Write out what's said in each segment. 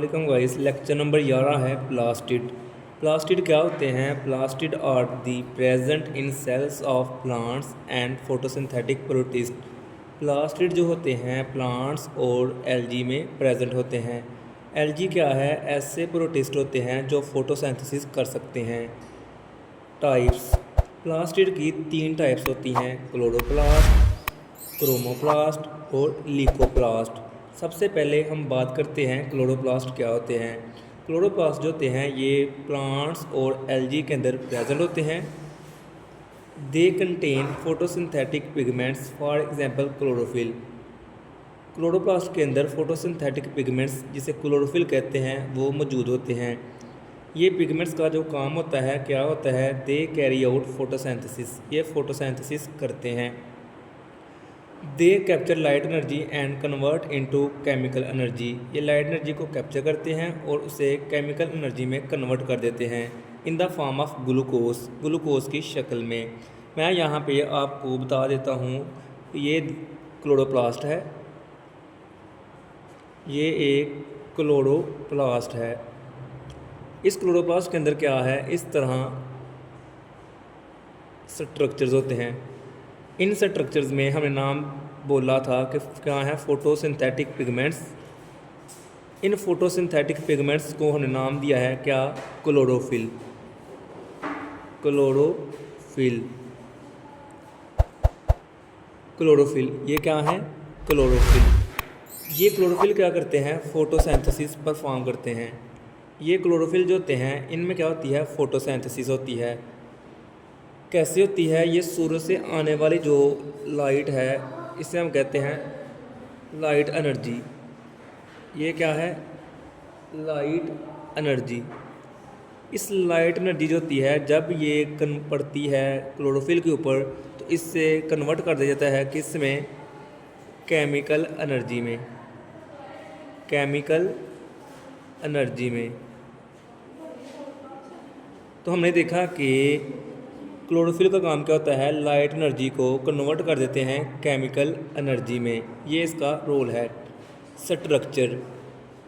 वालेकुम guys. Lecture number 11 है plastid. Plastid क्या होते हैं? Plastid are the present in cells of plants and photosynthetic protist. Plastid जो होते हैं प्लांट्स और एल्गी में प्रेजेंट होते हैं। एल्गी क्या है? ऐसे प्रोटिस्ट होते हैं जो फोटोसिंथेसिस कर सकते हैं। टाइप्स प्लास्टिड की 3 टाइप्स होती हैं, क्लोरोप्लास्ट, क्रोमोप्लास्ट और लीकोप्लास्ट। सबसे पहले हम बात करते हैं क्लोरोप्लास्ट क्या होते हैं। क्लोरोप्लास्ट जो होते हैं ये प्लांट्स और एल्गी के अंदर प्रेजेंट होते हैं। They contain photosynthetic pigments, for example chlorophyll. Chloroplast के अंदर फोटोसिंथेटिक पिगमेंट्स जिसे क्लोरोफिल कहते हैं वो मौजूद होते हैं। ये पिगमेंट्स का जो काम होता है क्या होता है? दे कैरी आउट फोटोसिंथेसिस, ये फोटोसिंथेसिस करते हैं। They capture light energy and convert into chemical energy, ये लाइट एनर्जी को कैप्चर करते हैं और उसे केमिकल एनर्जी में कन्वर्ट कर देते हैं in the form of glucose, glucose की शक्ल में। मैं यहाँ पे आपको बता देता हूँ, ये क्लोरोप्लास्ट है, ये एक क्लोरोप्लास्ट है। इस क्लोरोप्लास्ट के अंदर क्या है? इस तरह स्ट्रक्चर्स होते हैं। इन स्ट्रक्चर्स में हमने नाम बोला था कि क्या है? Photosynthetic pigments. इन फोटोसिंथेटिक पिगमेंट्स को हमने नाम दिया है क्या? क्लोरोफिल। क्लोरोफिल, क्लोरोफिल ये क्या है? क्लोरोफिल। ये क्लोरोफिल क्या करते हैं? फोटोसिंथेसिस परफॉर्म करते हैं। ये क्लोरोफिल जो होते हैं इनमें क्या होती है? फोटोसिंथेसिस होती है। कैसे होती है? ये सूरज से आने वाली जो लाइट है इसे हम कहते हैं लाइट एनर्जी। ये क्या है? Light energy. इस लाइट एनर्जी जो होती है जब ये पड़ती है क्लोरोफिल के ऊपर तो इससे कन्वर्ट कर दिया जाता है किस में? केमिकल एनर्जी में। केमिकल एनर्जी में। तो हमने देखा कि क्लोरोफिल का काम क्या होता है? लाइट एनर्जी को कन्वर्ट कर देते हैं केमिकल एनर्जी में, ये इसका रोल है। Structure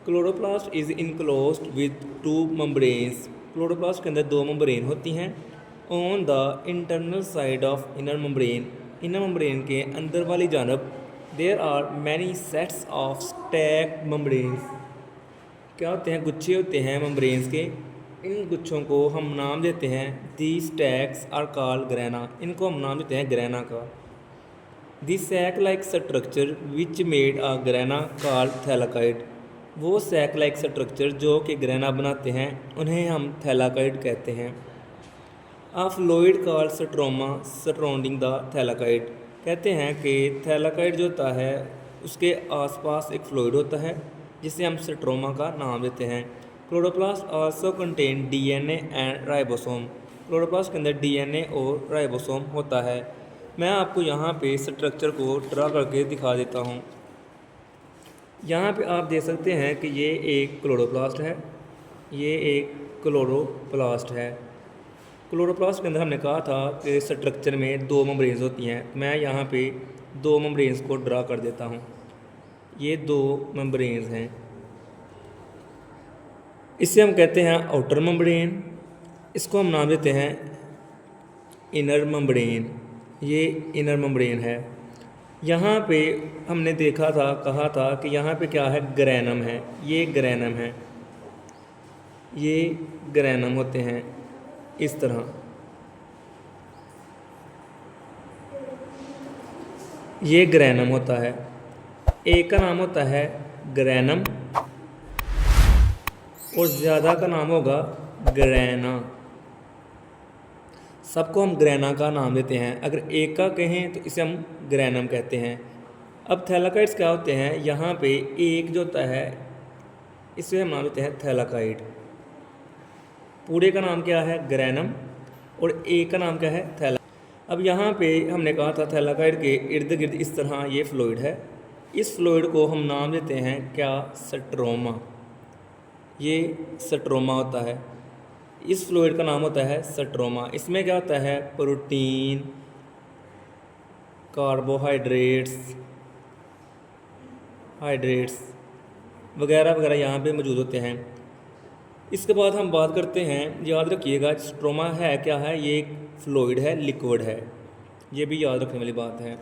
chloroplast is enclosed with 2 membranes. Chloroplast के अंदर 2 मेम्ब्रेन होती हैं। On the internal side of inner membrane, inner membrane के अंदर वाली जानब there are many sets of stack membranes. क्या होते हैं? गुच्छे होते हैं मेम्ब्रेन्स के। इन गुच्छों को हम नाम देते हैं the stacks are called grana, इनको हम नाम देते हैं ग्रेना का। The sac like structure which made a grana called thylakoid, वो सैक लाइक स्ट्रक्चर जो कि ग्रेना बनाते हैं उन्हें हम थैलाकाइड कहते हैं। A fluid called stroma surrounding the thylakoid, कहते हैं कि थैलाकाइड जो होता है उसके आसपास एक फ्लूइड होता है जिसे हम स्ट्रोमा का नाम देते हैं। Chloroplast also contain DNA and ribosome, chloroplast के अंदर डीएनए और राइबोसोम होता है। मैं आपको यहाँ पे स्ट्रक्चर को ड्रा करके दिखा देता हूँ। यहाँ पे आप देख सकते हैं कि ये एक क्लोरोप्लास्ट है, ये एक क्लोरोप्लास्ट है। क्लोरोप्लास्ट के अंदर हमने कहा था कि स्ट्रक्चर में 2 मेम्ब्रेन्स होती हैं। मैं यहाँ पे 2 मेम्ब्रेन्स को ड्रा कर देता हूँ। ये 2 मेम्ब्रेन्स हैं, इसे हम कहते हैं आउटर मेम्ब्रेन, इसको हम नाम देते हैं इनर मेम्ब्रेन। ये इनर मेम्ब्रेन है। यहाँ पे हमने देखा था, कहा था कि यहाँ पे क्या है? ग्रैनम है, ये ग्रैनम है, ये ग्रैनम होते हैं इस तरह। ये ग्रैनम होता है। एक का नाम होता है ग्रैनम और ज़्यादा का नाम होगा ग्रैना। सबको हम ग्रैना का नाम देते हैं। अगर एक का कहें तो इसे हम ग्रैनम कहते हैं। अब थैलाकाइड्स क्या होते हैं? यहाँ पे एक जो होता है इसे हम नाम देते हैं थैलाकाइड। पूरे का नाम क्या है? ग्रैनम, और एक का नाम क्या है? थैला। अब यहाँ पे हमने कहा था थैलाकाइड के इर्द गिर्द इस तरह ये फ्लूइड है। इस फ्लूइड को हम नाम देते हैं क्या? स्ट्रोमा। ये स्ट्रोमा होता है। इस फ्लूइड का नाम होता है स्ट्रोमा। इसमें क्या होता है? प्रोटीन, कार्बोहाइड्रेट्स, वगैरह वगैरह यहाँ पे मौजूद होते हैं। इसके बाद हम बात करते हैं, याद रखिएगा स्ट्रोमा है क्या है, ये एक फ्लूइड है, लिक्विड है, ये भी याद रखने वाली बात है।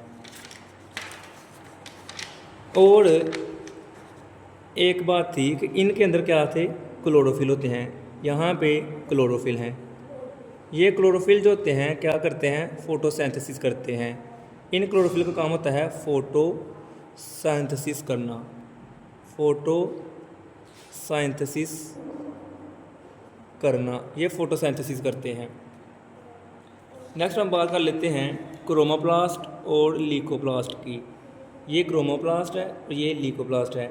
और एक बात थी कि इनके अंदर क्या थे, क्लोरोफिल होते हैं। यहाँ पे क्लोरोफिल हैं। ये क्लोरोफिल जो होते हैं क्या करते हैं, फोटोसिंथेसिस करते हैं। इन क्लोरोफिल का काम होता है फोटोसिंथेसिस करना, फोटोसिंथेसिस करना, ये फोटोसिंथेसिस करते हैं। नेक्स्ट हम बात कर लेते हैं क्रोमोप्लास्ट और लीकोप्लास्ट की। ये क्रोमोप्लास्ट है और ये लीकोप्लास्ट है।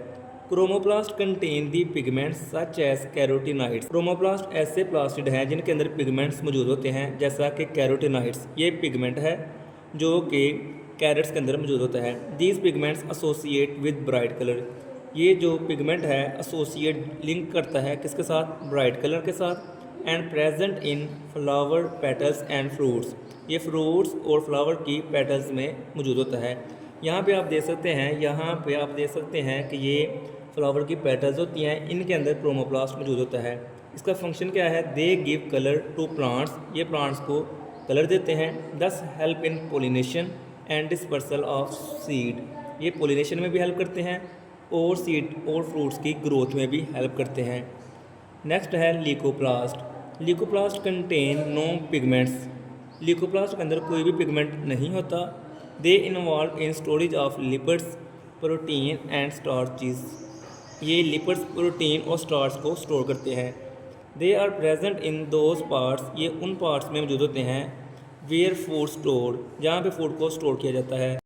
Chromoplast contain the pigments such as carotenoids. Chromoplast ऐसे प्लास्टिड हैं जिनके अंदर पिगमेंट्स मौजूद होते हैं, जैसा कि कैरोटीनाइड्स। ये पिगमेंट है जो कि कैरेट्स के अंदर मौजूद होता है। These pigments associate with bright colour. ये जो पिगमेंट है एसोसिएट लिंक करता है किसके साथ, ब्राइट कलर के साथ। And present in flower petals and fruits. ये फ्रूट्स और फ्लावर की पेटल्स में मौजूद होता है। यहाँ पे आप देख सकते हैं, यहाँ पे आप देख सकते हैं कि ये फ्लावर की पेटल्स होती हैं, इनके अंदर क्रोमोप्लास्ट मौजूद होता है। इसका फंक्शन क्या है, they give colour to plants. ये प्लांट्स को कलर देते हैं। This help in pollination and dispersal of seed. ये पोलिनेशन में भी हेल्प करते हैं और सीड और फ्रूट्स की ग्रोथ में भी हेल्प करते हैं। नेक्स्ट है leucoplast. Leucoplast contain no pigments. Leucoplast के अंदर कोई भी पिगमेंट नहीं होता। They involve in storage of lipids, protein and starches. ये लिपिड्स, प्रोटीन और स्टार्च को स्टोर करते हैं। They are present in those parts. ये उन पार्ट्स में मौजूद होते हैं वेयर फूड स्टोर, जहाँ पे फूड को स्टोर किया जाता है।